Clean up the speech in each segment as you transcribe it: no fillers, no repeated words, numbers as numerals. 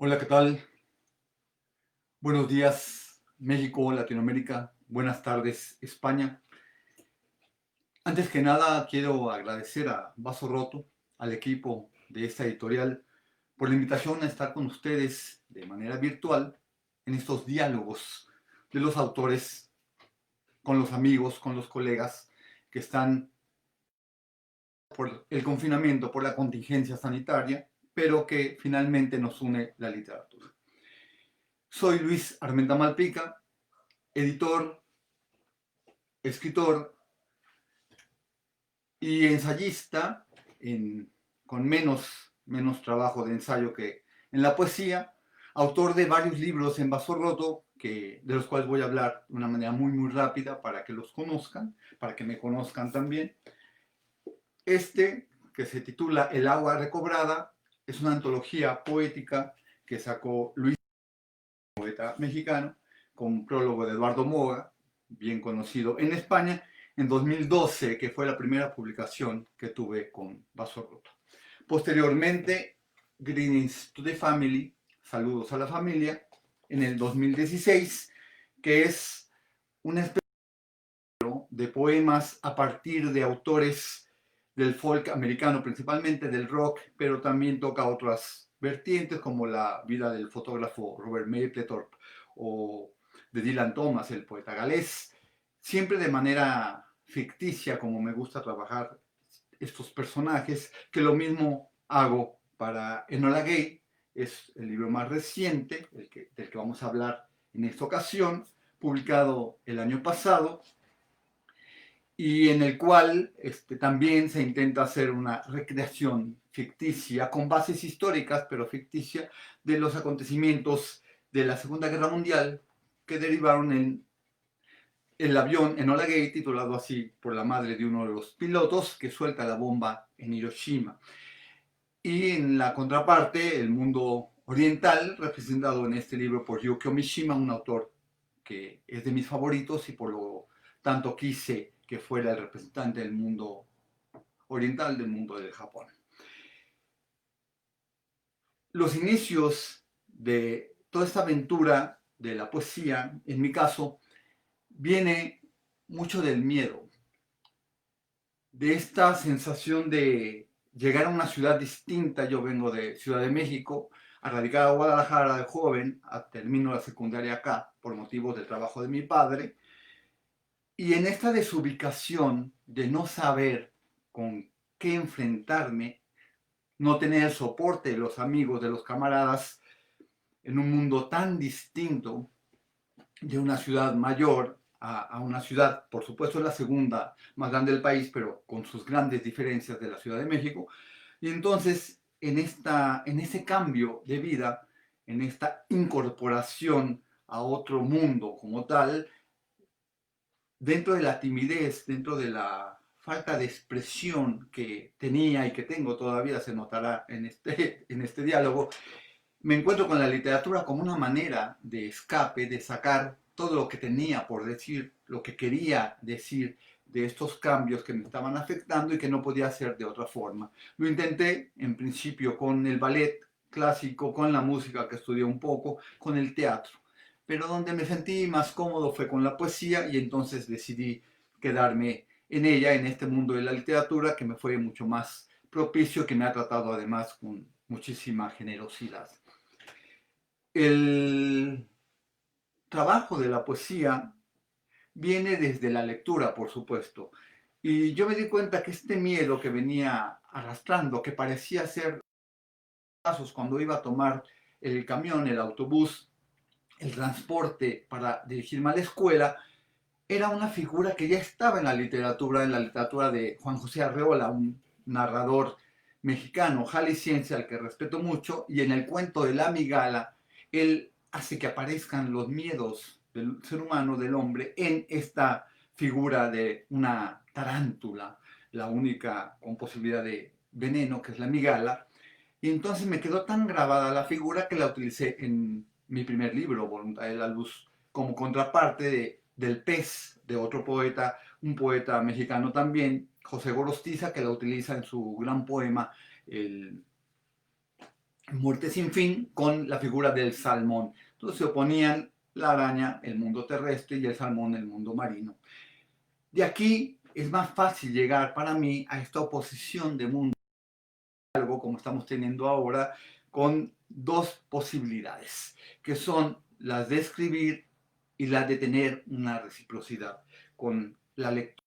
Hola, ¿qué tal? Buenos días, México, Latinoamérica. Buenas tardes, España. Antes que nada, quiero agradecer a Vaso Roto, al equipo de esta editorial, por la invitación a estar con ustedes de manera virtual en estos diálogos de los autores con los amigos, con los colegas que están por el confinamiento, por la contingencia sanitaria, pero que finalmente nos une la literatura. Soy Luis Armenta Malpica, editor, escritor y ensayista, con menos trabajo de ensayo que en la poesía, autor de varios libros en vaso roto, de los cuales voy a hablar de una manera muy rápida para que los conozcan, para que me conozcan también. Este, que se titula El agua recobrada, es una antología poética que sacó Luis, poeta mexicano, con un prólogo de Eduardo Moga, bien conocido en España, en 2012, que fue la primera publicación que tuve con Vaso Roto. Posteriormente, Greetings to the Family, Saludos a la Familia, en el 2016, que es una especie de poemas a partir de autores del folk americano, principalmente del rock, pero también toca otras vertientes como la vida del fotógrafo Robert Mapplethorpe o de Dylan Thomas, el poeta galés, siempre de manera ficticia, como me gusta trabajar estos personajes, que lo mismo hago para Enola Gay. Es el libro más reciente, del que vamos a hablar en esta ocasión, publicado el año pasado, y en el cual también se intenta hacer una recreación ficticia, con bases históricas, pero ficticia, de los acontecimientos de la Segunda Guerra Mundial que derivaron en el avión Enola Gay, titulado así por la madre de uno de los pilotos, que suelta la bomba en Hiroshima. Y en la contraparte, el mundo oriental, representado en este libro por Yukio Mishima, un autor que es de mis favoritos y por lo tanto quise que fuera el representante del mundo oriental, del mundo del Japón. Los inicios de toda esta aventura de la poesía, en mi caso, viene mucho del miedo, de esta sensación de llegar a una ciudad distinta. Yo vengo de Ciudad de México, a radicar a Guadalajara de joven, termino la secundaria acá por motivos del trabajo de mi padre, y en esta desubicación de no saber con qué enfrentarme, no tener el soporte de los amigos, de los camaradas, en un mundo tan distinto, de una ciudad mayor a una ciudad, por supuesto la segunda más grande del país, pero con sus grandes diferencias de la Ciudad de México. Y entonces, en ese cambio de vida, en esta incorporación a otro mundo como tal, dentro de la timidez, dentro de la falta de expresión que tenía y que tengo todavía, se notará en este diálogo, me encuentro con la literatura como una manera de escape, de sacar todo lo que tenía por decir, lo que quería decir de estos cambios que me estaban afectando y que no podía hacer de otra forma. Lo intenté en principio con el ballet clásico, con la música que estudié un poco, con el teatro, pero donde me sentí más cómodo fue con la poesía y entonces decidí quedarme en ella, en este mundo de la literatura que me fue mucho más propicio, que me ha tratado además con muchísima generosidad. El trabajo de la poesía viene desde la lectura, por supuesto. Y yo me di cuenta que este miedo que venía arrastrando, que parecía ser pasos cuando iba a tomar el camión, el autobús, el transporte para dirigirme a la escuela, era una figura que ya estaba en la literatura de Juan José Arreola, un narrador mexicano, jalisciense, al que respeto mucho, y en el cuento de La Migala, él hace que aparezcan los miedos del ser humano, del hombre, en esta figura de una tarántula, la única con posibilidad de veneno, que es la migala, y entonces me quedó tan grabada la figura que la utilicé en mi primer libro, Voluntad de la Luz, como contraparte del pez de otro poeta, un poeta mexicano también, José Gorostiza, que la utiliza en su gran poema, el Muerte sin fin con la figura del salmón. Entonces se oponían la araña, el mundo terrestre, y el salmón, el mundo marino. De aquí es más fácil llegar para mí a esta oposición de mundo, algo como estamos teniendo ahora, con dos posibilidades, que son las de escribir y las de tener una reciprocidad con la lectura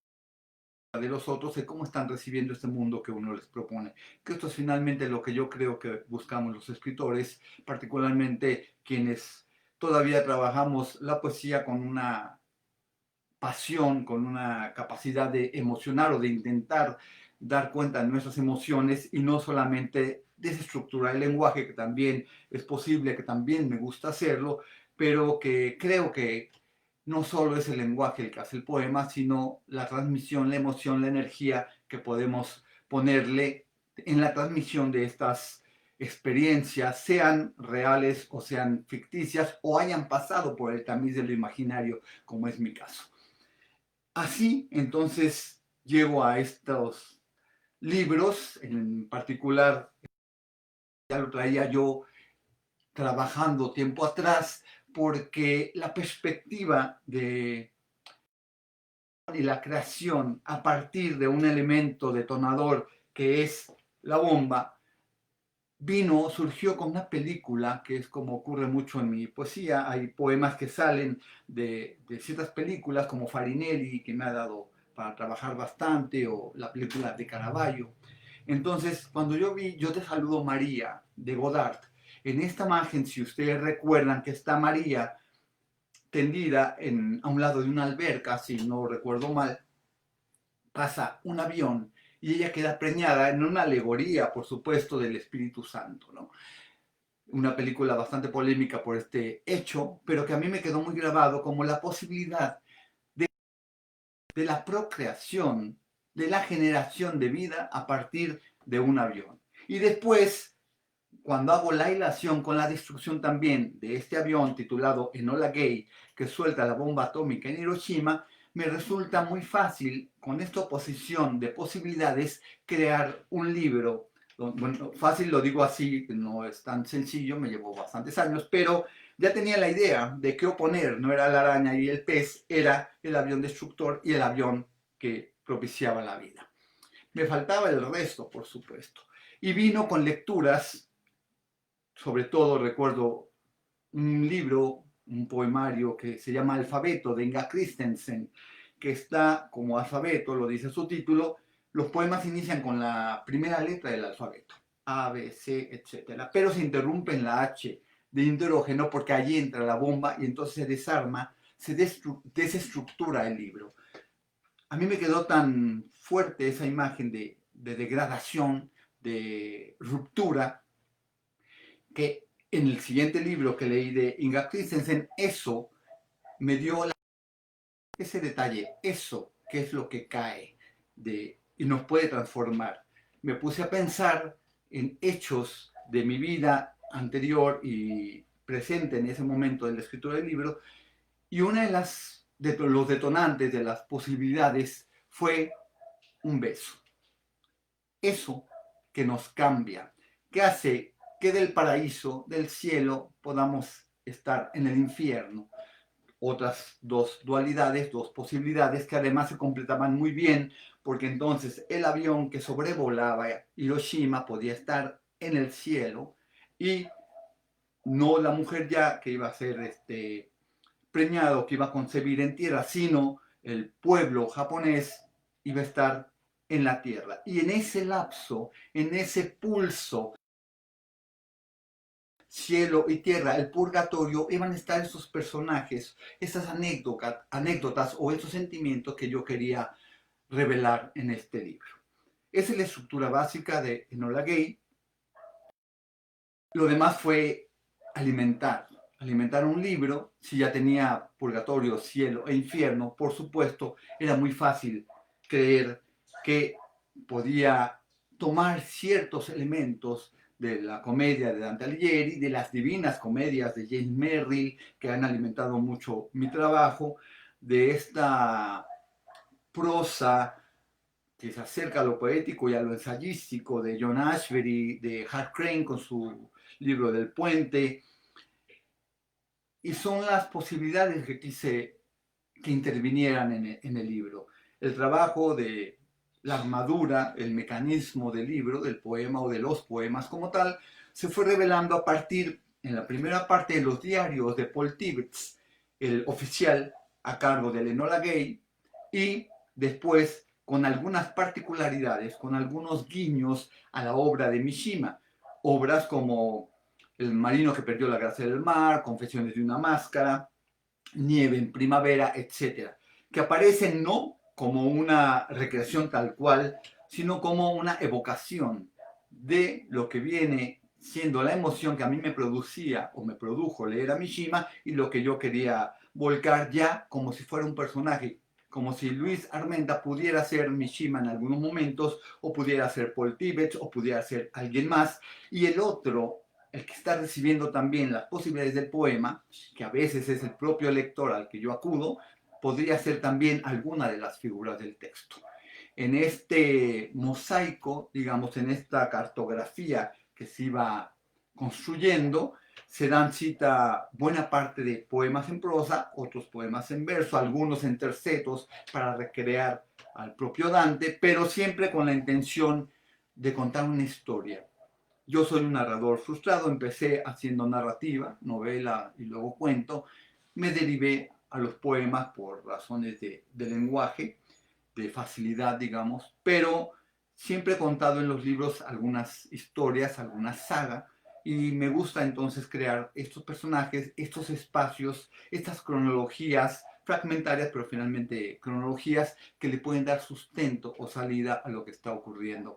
de los otros, de cómo están recibiendo este mundo que uno les propone. Que esto es finalmente lo que yo creo que buscamos los escritores, particularmente quienes todavía trabajamos la poesía con una pasión, con una capacidad de emocionar o de intentar dar cuenta de nuestras emociones y no solamente desestructurar el lenguaje, que también es posible, que también me gusta hacerlo, pero que creo que no solo es el lenguaje el que hace el poema, sino la transmisión, la emoción, la energía que podemos ponerle en la transmisión de estas experiencias, sean reales o sean ficticias, o hayan pasado por el tamiz de lo imaginario, como es mi caso. Así, entonces, llego a estos libros, en particular, ya lo traía yo trabajando tiempo atrás, porque la perspectiva de y la creación a partir de un elemento detonador que es la bomba, surgió con una película, que es como ocurre mucho en mi poesía. Hay poemas que salen de ciertas películas, como Farinelli, que me ha dado para trabajar bastante, o la película de Caravaggio. Entonces, cuando yo vi Yo te saludo María, de Godard, en esta imagen, si ustedes recuerdan que está María tendida a un lado de una alberca, si no recuerdo mal, pasa un avión y ella queda preñada en una alegoría, por supuesto, del Espíritu Santo, ¿no? Una película bastante polémica por este hecho, pero que a mí me quedó muy grabado como la posibilidad de la procreación, de la generación de vida a partir de un avión. Y después, cuando hago la hilación con la destrucción también de este avión titulado Enola Gay, que suelta la bomba atómica en Hiroshima, me resulta muy fácil, con esta oposición de posibilidades, crear un libro. Bueno, fácil lo digo así, no es tan sencillo, me llevó bastantes años, pero ya tenía la idea de qué oponer. No era la araña y el pez, era el avión destructor y el avión que propiciaba la vida. Me faltaba el resto, por supuesto. Y vino con lecturas. Sobre todo recuerdo un libro, un poemario que se llama Alfabeto, de Inga Christensen, que está como alfabeto, lo dice su título. Los poemas inician con la primera letra del alfabeto, A, B, C, etc. Pero se interrumpe en la H de hidrógeno, porque allí entra la bomba y entonces se desarma, se desestructura el libro. A mí me quedó tan fuerte esa imagen de degradación, de ruptura, que en el siguiente libro que leí de Inga Christensen, eso me dio ese detalle, eso que es lo que cae y nos puede transformar. Me puse a pensar en hechos de mi vida anterior y presente en ese momento de la escritura del libro, y una de los detonantes, de las posibilidades, fue un beso. Eso que nos cambia, que hace que del paraíso, del cielo, podamos estar en el infierno. Otras dos dualidades, dos posibilidades que además se completaban muy bien, porque entonces el avión que sobrevolaba Hiroshima podía estar en el cielo, y no la mujer ya que iba a ser preñado, que iba a concebir en tierra, sino el pueblo japonés iba a estar en la tierra. Y en ese lapso, en ese pulso, cielo y tierra, el purgatorio, iban a estar esos personajes, esas anécdotas o esos sentimientos que yo quería revelar en este libro. Esa es la estructura básica de Enola Gay. Lo demás fue alimentar un libro. Si ya tenía purgatorio, cielo e infierno, por supuesto, era muy fácil creer que podía tomar ciertos elementos de la comedia de Dante Alighieri, de las divinas comedias de James Merrill, que han alimentado mucho mi trabajo, de esta prosa que se acerca a lo poético y a lo ensayístico, de John Ashbery, de Hart Crane con su libro del puente, y son las posibilidades que quise que intervinieran en el libro. El trabajo de la armadura, el mecanismo del libro, del poema o de los poemas como tal, se fue revelando a partir, en la primera parte, de los diarios de Paul Tibbets, el oficial a cargo de Enola Gay, y después con algunas particularidades, con algunos guiños a la obra de Mishima, obras como El marino que perdió la gracia del mar, Confesiones de una máscara, Nieve en primavera, etcétera, que aparecen no como una recreación tal cual, sino como una evocación de lo que viene siendo la emoción que a mí me producía o me produjo leer a Mishima y lo que yo quería volcar ya como si fuera un personaje, como si Luis Armenta pudiera ser Mishima en algunos momentos, o pudiera ser Paul Tibbets, o pudiera ser alguien más, y el otro, el que está recibiendo también las posibilidades del poema, que a veces es el propio lector al que yo acudo, podría ser también alguna de las figuras del texto. En este mosaico, digamos, en esta cartografía que se iba construyendo, se dan cita buena parte de poemas en prosa, otros poemas en verso, algunos en tercetos para recrear al propio Dante, pero siempre con la intención de contar una historia. Yo soy un narrador frustrado, empecé haciendo narrativa, novela y luego cuento, me derivé a los poemas por razones de lenguaje, de facilidad, digamos, pero siempre he contado en los libros algunas historias, alguna saga, y me gusta entonces crear estos personajes, estos espacios, estas cronologías fragmentarias, pero finalmente cronologías que le pueden dar sustento o salida a lo que está ocurriendo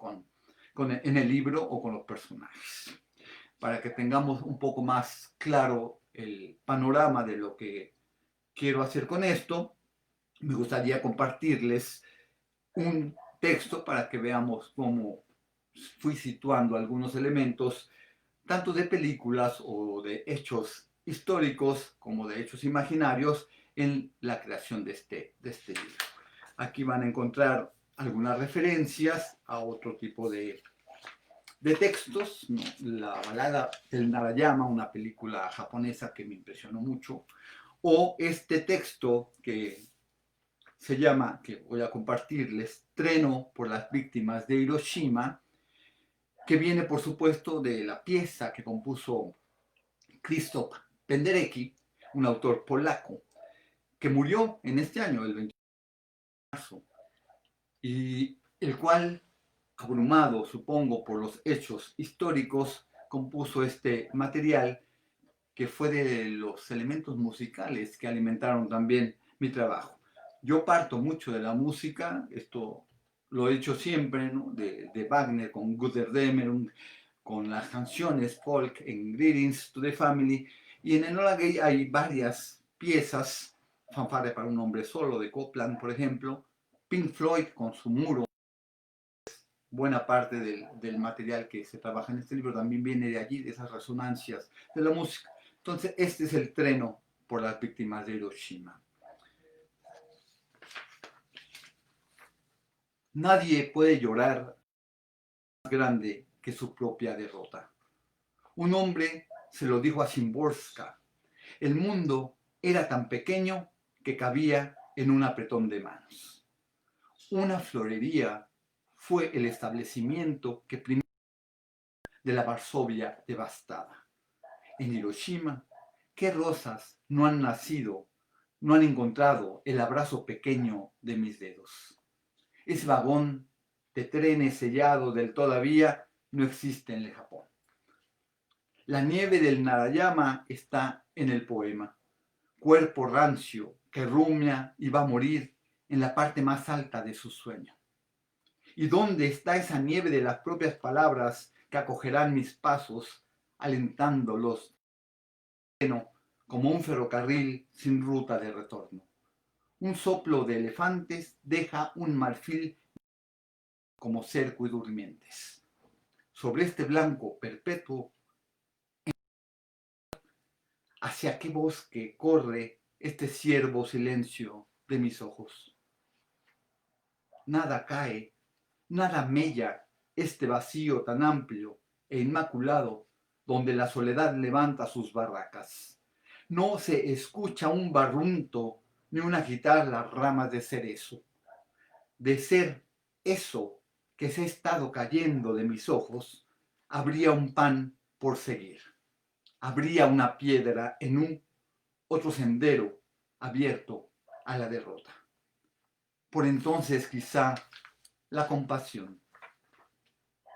en el libro o con los personajes, para que tengamos un poco más claro el panorama de lo que quiero hacer con esto. Me gustaría compartirles un texto para que veamos cómo fui situando algunos elementos, tanto de películas o de hechos históricos como de hechos imaginarios en la creación de este libro. Aquí van a encontrar algunas referencias a otro tipo de textos, ¿no? La balada del Narayama, una película japonesa que me impresionó mucho, o este texto que se llama, que voy a compartirles, Treno por las víctimas de Hiroshima, que viene por supuesto de la pieza que compuso Krzysztof Penderecki, un autor polaco, que murió en este año, el 20 de marzo, y el cual, abrumado, supongo, por los hechos históricos, compuso este material que fue de los elementos musicales que alimentaron también mi trabajo. Yo parto mucho de la música, esto lo he hecho siempre, ¿no? de Wagner con Götterdämmerung, con las canciones folk en Greetings to the Family, y en Enola Gay hay varias piezas, Fanfarre para un hombre solo de Copland, por ejemplo, Pink Floyd con su muro. Buena parte del material que se trabaja en este libro también viene de allí, de esas resonancias de la música. Entonces, este es el treno por las víctimas de Hiroshima. Nadie puede llorar más grande que su propia derrota. Un hombre se lo dijo a Szymborska. El mundo era tan pequeño que cabía en un apretón de manos. Una florería fue el establecimiento que primero de la Varsovia devastada. En Hiroshima, ¿qué rosas no han nacido, no han encontrado el abrazo pequeño de mis dedos? Ese vagón de trenes sellado del todavía no existe en el Japón. La nieve del Narayama está en el poema. Cuerpo rancio que rumia y va a morir en la parte más alta de su sueño. ¿Y dónde está esa nieve de las propias palabras que acogerán mis pasos, alentándolos como un ferrocarril sin ruta de retorno? Un soplo de elefantes deja un marfil como cerco y durmientes. Sobre este blanco perpetuo, ¿hacia qué bosque corre este ciervo silencio de mis ojos? Nada cae Nada mella este vacío tan amplio e inmaculado donde la soledad levanta sus barracas. No se escucha un barrunto ni un agitar las ramas de cerezo. De ser eso que se ha estado cayendo de mis ojos, habría un pan por seguir. Habría una piedra en un otro sendero abierto a la derrota. Por entonces quizá la compasión.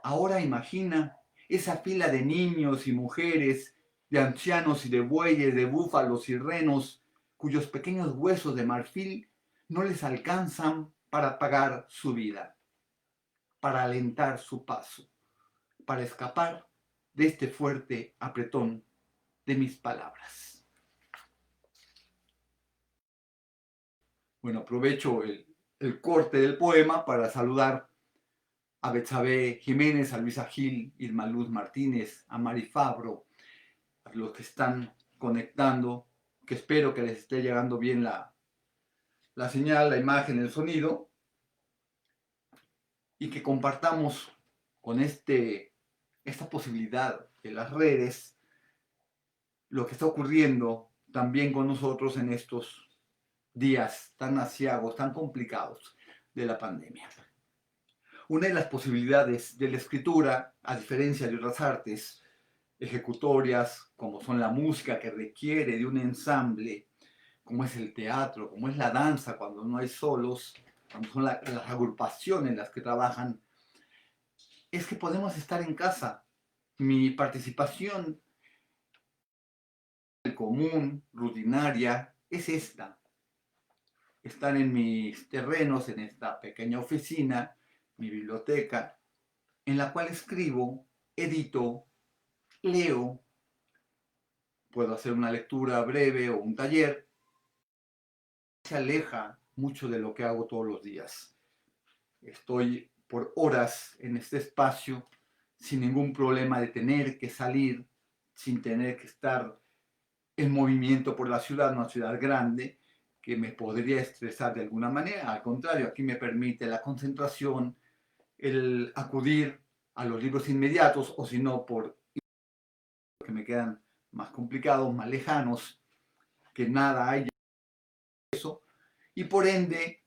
Ahora imagina esa fila de niños y mujeres, de ancianos y de bueyes, de búfalos y renos, cuyos pequeños huesos de marfil no les alcanzan para pagar su vida, para alentar su paso, para escapar de este fuerte apretón de mis palabras. Bueno, aprovecho el corte del poema para saludar a Betsabe Jiménez, a Luisa Gil, Irma Luz Martínez, a Mari Fabro, a los que están conectando, que espero que les esté llegando bien la señal, la imagen, el sonido, y que compartamos con esta posibilidad de las redes lo que está ocurriendo también con nosotros en estos días tan aciagos, tan complicados de la pandemia. Una de las posibilidades de la escritura, a diferencia de otras artes ejecutorias, como son la música que requiere de un ensamble, como es el teatro, como es la danza cuando no hay solos, cuando son las agrupaciones las que trabajan, es que podemos estar en casa. Mi participación común, rutinaria, es esta. Estar en mis terrenos, en esta pequeña oficina, mi biblioteca, en la cual escribo, edito, leo, puedo hacer una lectura breve o un taller. Se aleja mucho de lo que hago todos los días. Estoy por horas en este espacio sin ningún problema de tener que salir, sin tener que estar en movimiento por la ciudad, una ciudad grande, que me podría estresar de alguna manera. Al contrario, aquí me permite la concentración, el acudir a los libros inmediatos, o si no, por que me quedan más complicados, más lejanos, que nada hay eso, y por ende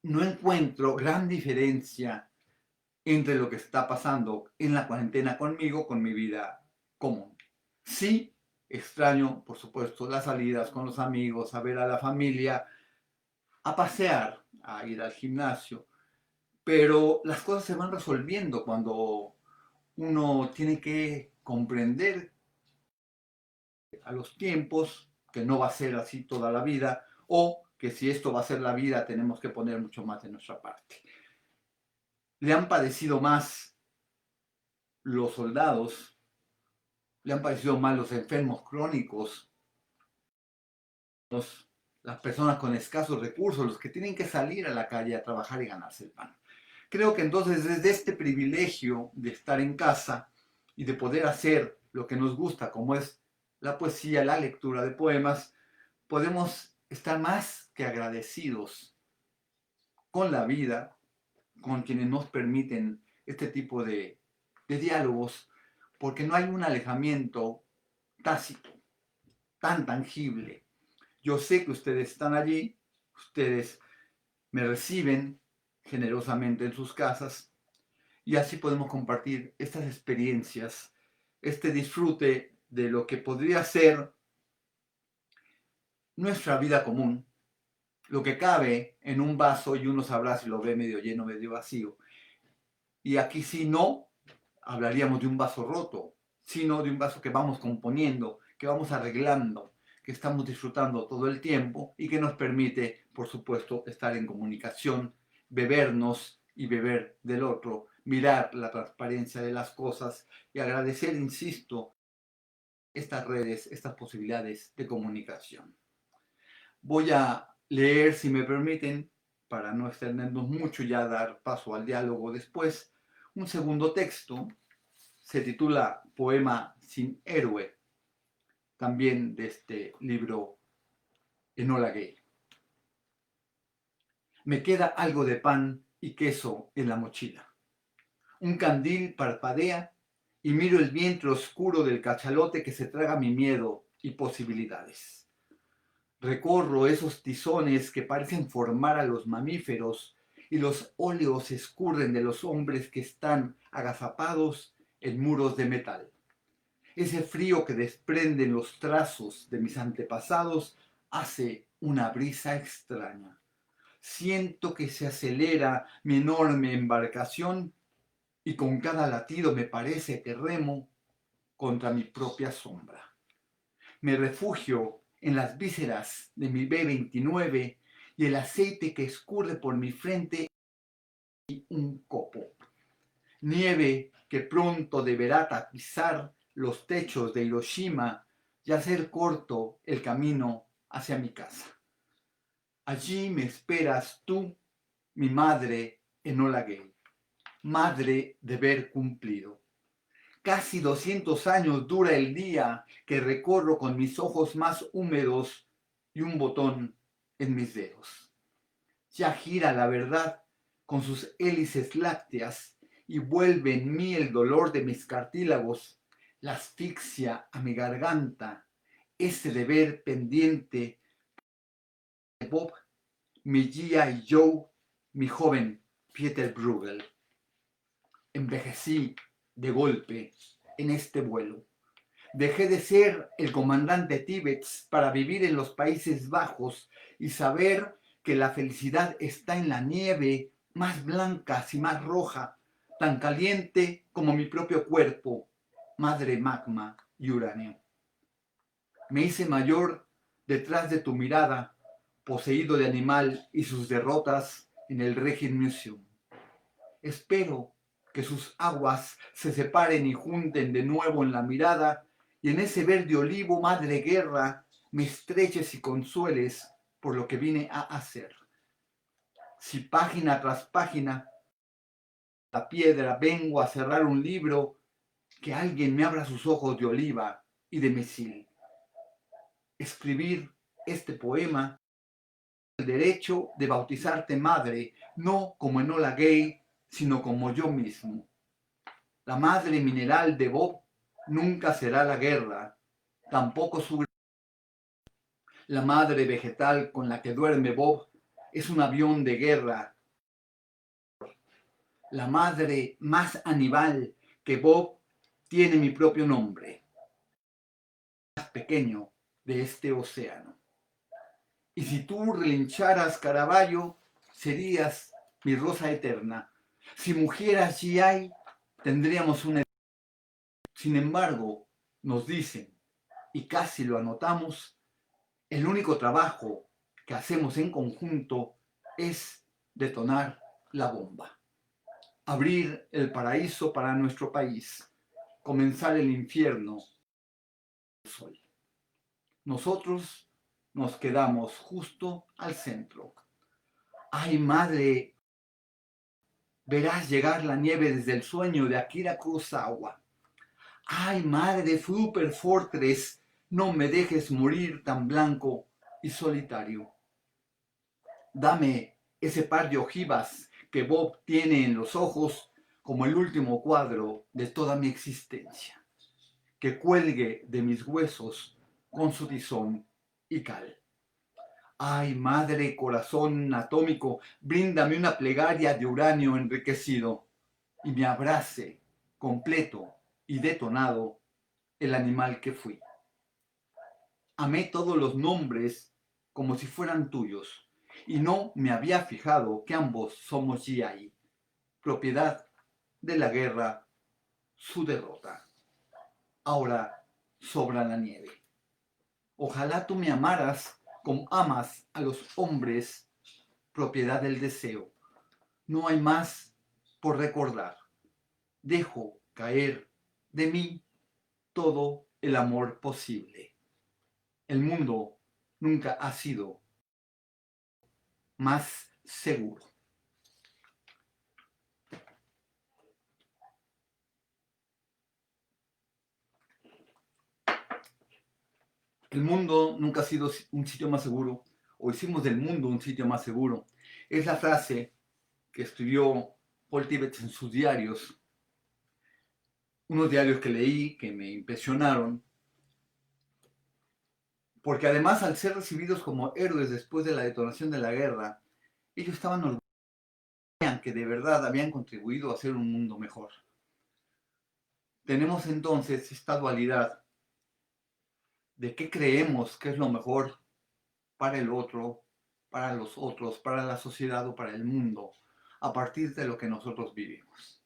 no encuentro gran diferencia entre lo que está pasando en la cuarentena conmigo, con mi vida común. Sí, extraño, por supuesto, las salidas con los amigos, a ver a la familia, a pasear, a ir al gimnasio, pero las cosas se van resolviendo cuando uno tiene que comprender a los tiempos que no va a ser así toda la vida, o que si esto va a ser la vida tenemos que poner mucho más de nuestra parte. Le han padecido más los soldados, le han padecido más los enfermos crónicos, las personas con escasos recursos, los que tienen que salir a la calle a trabajar y ganarse el pan. Creo que entonces desde este privilegio de estar en casa y de poder hacer lo que nos gusta, como es la poesía, la lectura de poemas, podemos estar más que agradecidos con la vida, con quienes nos permiten este tipo de diálogos, porque no hay un alejamiento tácito, tan tangible. Yo sé que ustedes están allí, ustedes me reciben generosamente en sus casas, y así podemos compartir estas experiencias, este disfrute de lo que podría ser nuestra vida común, lo que cabe en un vaso y uno sabrá si lo ve medio lleno, medio vacío. Y aquí si no, hablaríamos de un vaso roto, sino de un vaso que vamos componiendo, que vamos arreglando, que estamos disfrutando todo el tiempo y que nos permite, por supuesto, estar en comunicación, bebernos y beber del otro, mirar la transparencia de las cosas y agradecer, insisto, estas redes, estas posibilidades de comunicación. Voy a leer, si me permiten, para no extendernos mucho y ya dar paso al diálogo después, un segundo texto. Se titula Poema sin héroe, también de este libro Enola Gay. Me queda algo de pan y queso en la mochila. Un candil parpadea y miro el vientre oscuro del cachalote que se traga mi miedo y posibilidades. Recorro esos tizones que parecen formar a los mamíferos y los óleos escurren de los hombres que están agazapados en muros de metal. Ese frío que desprenden los trazos de mis antepasados hace una brisa extraña. Siento que se acelera mi enorme embarcación y con cada latido me parece que remo contra mi propia sombra. Me refugio en las vísceras de mi B-29 y el aceite que escurre por mi frente y un copo. Nieve que pronto deberá tapizar los techos de Hiroshima y hacer corto el camino hacia mi casa. Allí me esperas tú, mi madre Enola Gay, madre deber cumplido. Casi 200 años dura el día que recorro con mis ojos más húmedos y un botón en mis dedos. Ya gira la verdad con sus hélices lácteas y vuelve en mí el dolor de mis cartílagos, la asfixia a mi garganta, ese deber pendiente de Bob, mi G.I. Joe, mi joven Pieter Bruegel. Envejecí de golpe en este vuelo. Dejé de ser el comandante Tibbets para vivir en los Países Bajos y saber que la felicidad está en la nieve más blanca y más roja, tan caliente como mi propio cuerpo, madre magma y uranio. Me hice mayor detrás de tu mirada, poseído de animal y sus derrotas en el Reich Museum. Espero que sus aguas se separen y junten de nuevo en la mirada y en ese verde olivo, madre guerra, me estreches y consueles por lo que vine a hacer. Si página tras página, la piedra, vengo a cerrar un libro, que alguien me abra sus ojos de oliva y de mesil. Escribir este poema, el derecho de bautizarte madre, no como Enola Gay, sino como yo mismo. La madre mineral de Bob nunca será la guerra, tampoco su... La madre vegetal con la que duerme Bob es un avión de guerra. La madre más animal que Bob tiene mi propio nombre, más pequeño de este océano. Y si tú relincharas Caravaggio, serías mi rosa eterna. Si mugieras G.I., tendríamos una... Sin embargo, nos dicen, y casi lo anotamos, el único trabajo que hacemos en conjunto es detonar la bomba, abrir el paraíso para nuestro país, comenzar el infierno del sol. Nosotros nos quedamos justo al centro. ¡Ay, madre! Verás llegar la nieve desde el sueño de Akira Kurosawa. ¡Ay, madre Super Fortress! No me dejes morir tan blanco y solitario. Dame ese par de ojivas que Bob tiene en los ojos como el último cuadro de toda mi existencia, que cuelgue de mis huesos con su tizón y cal. Ay, madre corazón atómico, bríndame una plegaria de uranio enriquecido y me abrace completo y detonado el animal que fui. Amé todos los nombres como si fueran tuyos y no me había fijado que ambos somos G.I., propiedad de la guerra, su derrota. Ahora sobra la nieve. Ojalá tú me amaras como amas a los hombres, propiedad del deseo. No hay más por recordar. Dejo caer de mí todo el amor posible. El mundo nunca ha sido más seguro. El mundo nunca ha sido un sitio más seguro, o hicimos del mundo un sitio más seguro. Es la frase que escribió Paul Tibbets en sus diarios, unos diarios que leí que me impresionaron, porque además al ser recibidos como héroes después de la detonación de la guerra, ellos estaban orgullosos que de verdad habían contribuido a hacer un mundo mejor. Tenemos entonces esta dualidad de qué creemos que es lo mejor para el otro, para los otros, para la sociedad o para el mundo, a partir de lo que nosotros vivimos.